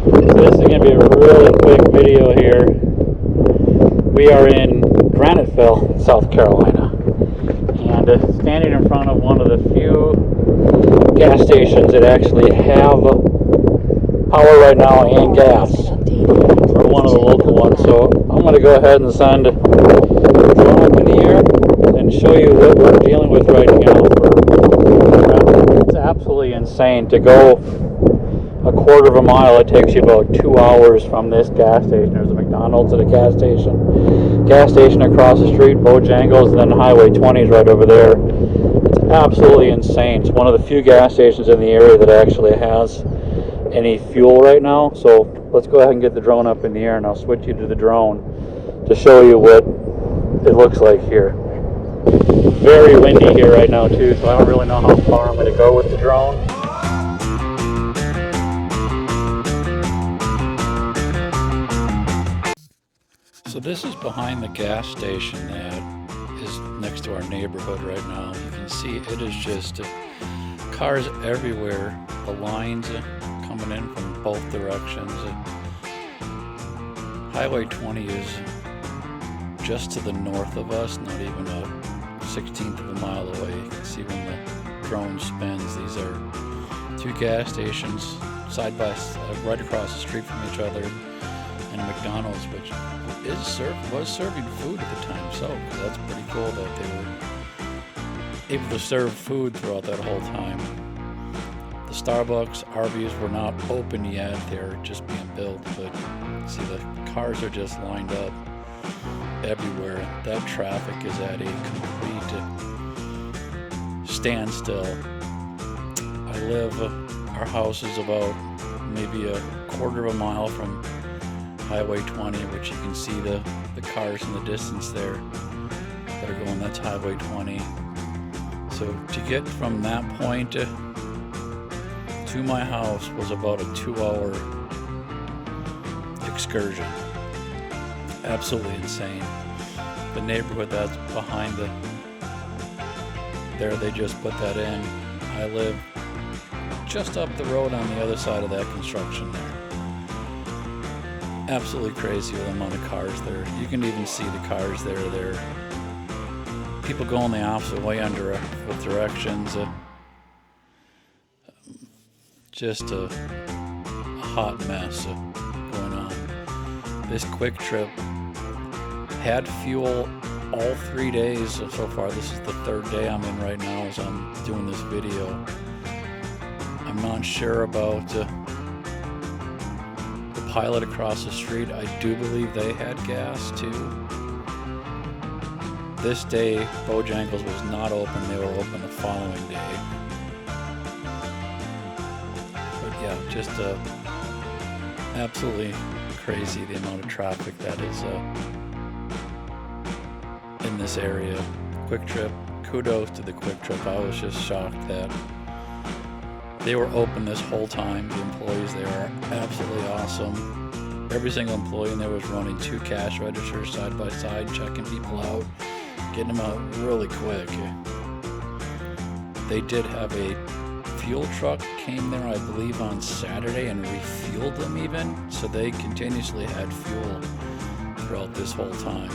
So this is going to be a really quick video here. We are in Graniteville, South Carolina, and standing in front of one of the few gas stations that actually have power right now and gas. We're one of the local ones, so I'm going to go ahead and send a drone up in the air and show you what we're dealing with right now for traffic. It's absolutely insane to go a quarter of a mile. It takes you about 2 hours from this gas station. There's a McDonald's at a gas station across the street, Bojangles, and then Highway 20 is right over there. It's absolutely insane. It's one of the few gas stations in the area that actually has any fuel right now. So let's go ahead and get the drone up in the air, and I'll switch you to the drone to show you what it looks like here. Very windy here right now too, so I don't really know how far I'm going to go with the drone. So this is behind the gas station that is next to our neighborhood right now. You can see it is just cars everywhere. The lines coming in from both directions. Highway 20 is just to the north of us, not even a 16th of a mile away. You can see when the drone spins, these are two gas stations side by side, right across the street from each other, and a McDonald's, which was serving food at the time. So that's pretty cool that they were able to serve food throughout that whole time. The Starbucks, Arby's were not open yet. They're just being built, but see the cars are just lined up everywhere. That traffic is at a complete standstill. Our house is about maybe a quarter of a mile from Highway 20, which you can see the cars in the distance there that are going, that's Highway 20. So to get from that point to my house was about a 2-hour excursion. Absolutely insane. The neighborhood that's behind there, they just put that in. I live just up the road on the other side of that construction there. Absolutely crazy with the amount of cars there. You can even see the cars there. There, people going the opposite way under both directions. Just a hot mess going on. This quick trip had fuel all 3 days so far. This is the third day I'm in right now as I'm doing this video. I'm not sure about the pilot across the street. I do believe they had gas too. This day, Bojangles was not open. They were open the following day. But yeah, just absolutely crazy the amount of traffic that is in this area. Quick Trip, kudos to the Quick Trip. I was just shocked that they were open this whole time. The employees there are absolutely awesome. Every single employee in there was running 2 cash registers side by side, checking people out, getting them out really quick. They did have a fuel truck came there, I believe, on Saturday and refueled them even, so they continuously had fuel throughout this whole time.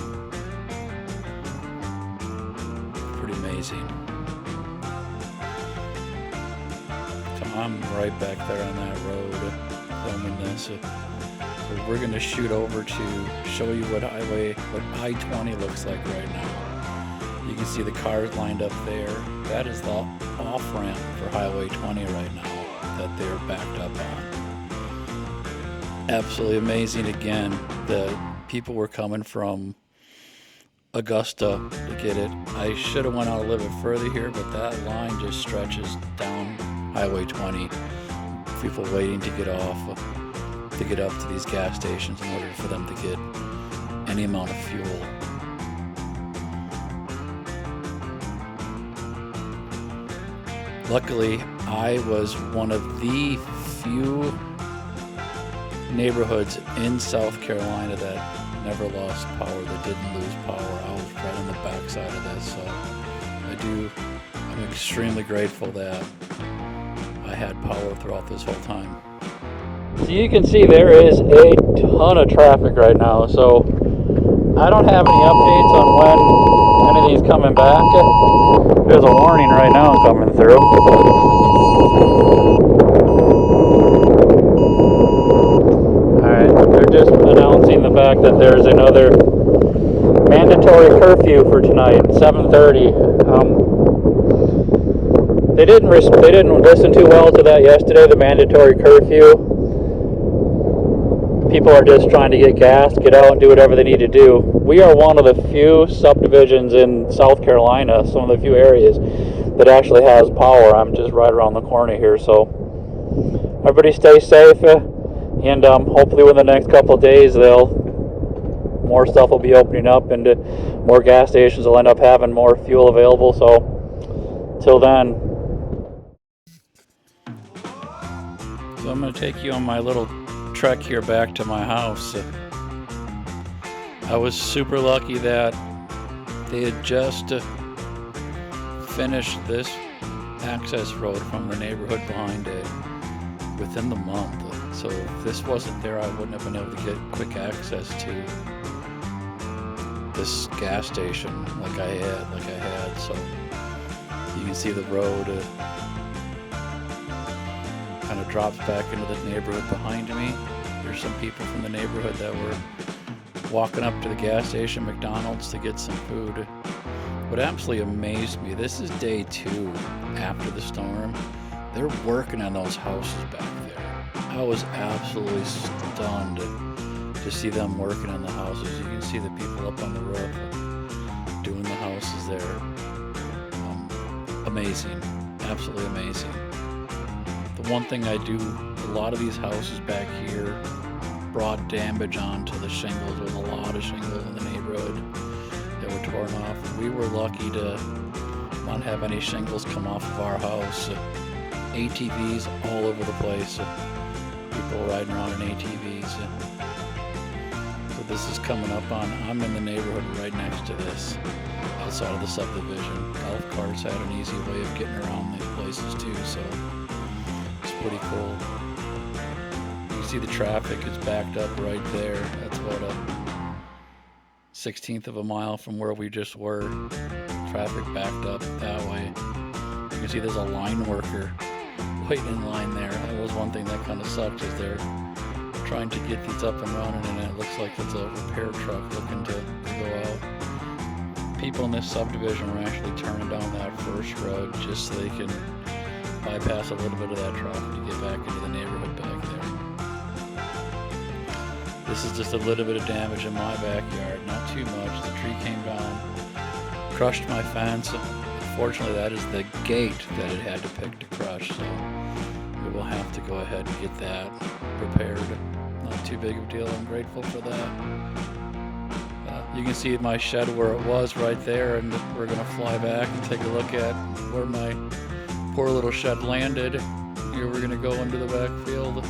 Pretty amazing. So I'm right back there on that road filming this. So we're going to shoot over to show you what I-20 looks like right now. You can see the cars lined up there. That is the off-ramp for Highway 20 right now that they're backed up on. Absolutely amazing. Again, the people were coming from Augusta to get it. I should have went out a little bit further here, but that line just stretches down Highway 20. People waiting to get off, to get up to these gas stations in order for them to get any amount of fuel. Luckily, I was one of the few neighborhoods in South Carolina that never lost power, that didn't lose power. I was right on the backside of this, so I'm extremely grateful that I had power throughout this whole time. So you can see there is a ton of traffic right now, so I don't have any updates on when anything's coming back. There's a warning right now coming through. Alright, they're just announcing the fact that there's another mandatory curfew for tonight, 7:30. They didn't listen too well to that yesterday, the mandatory curfew. People are just trying to get gas, get out and do whatever they need to do. We are one of the few subdivisions in South Carolina, some of the few areas that actually has power. I'm just right around the corner here, so everybody stay safe, and hopefully within the next couple of days more stuff will be opening up, and more gas stations will end up having more fuel available. So till then. So I'm going to take you on my little trek here back to my house. I was super lucky that they had just finished this access road from the neighborhood behind it within the month. So if this wasn't there, I wouldn't have been able to get quick access to this gas station like I had. So you can see the road kind of drops back into the neighborhood behind me. There's some people from the neighborhood that were walking up to the gas station, McDonald's, to get some food. What absolutely amazed me, this is day 2 after the storm. They're working on those houses back there. I was absolutely stunned to see them working on the houses. You can see the people up on the roof doing the houses there. Amazing, absolutely amazing. The one thing I do, a lot of these houses back here brought damage onto the shingles. There was a lot of shingles in the neighborhood that were torn off. We were lucky to not have any shingles come off of our house. ATVs all over the place. People riding around in ATVs. So this is coming up on, I'm in the neighborhood right next to this, outside of the subdivision. Golf carts had an easy way of getting around these places too, so it's pretty cool. You can see the traffic is backed up right there. That's about a 1/16 of a mile from where we just were. Traffic backed up that way. You can see there's a line worker waiting in line there. That was one thing that kind of sucked, is they're trying to get these up and running, and it looks like it's a repair truck looking to go out. People in this subdivision were actually turning down that first road just so they can bypass a little bit of that traffic to get back into the neighborhood back there. This is just a little bit of damage in my backyard, not too much. The tree came down, crushed my fence. Unfortunately, that is the gate that it had to pick to crush, so we will have to go ahead and get that repaired. Not too big of a deal. I'm grateful for that. You can see my shed where it was right there, and we're going to fly back and take a look at where my poor little shed landed. Here we're going to go into the backfield.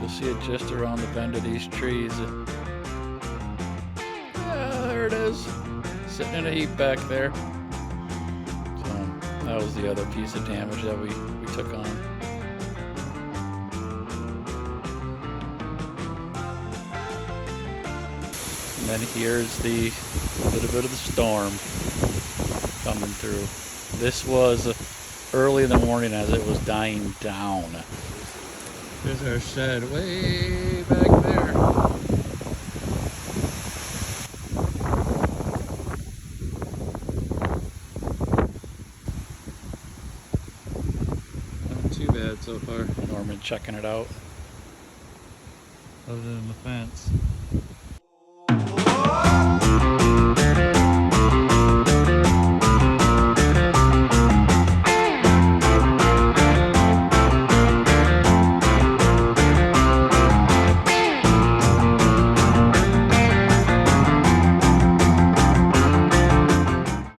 You'll see it just around the bend of these trees. Yeah, there it is. Sitting in a heap back there. So that was the other piece of damage that we took on. And then here's the little bit of the storm coming through. This was early in the morning as it was dying down. There's our shed way back there. Not too bad so far. Norman checking it out. Other than the fence.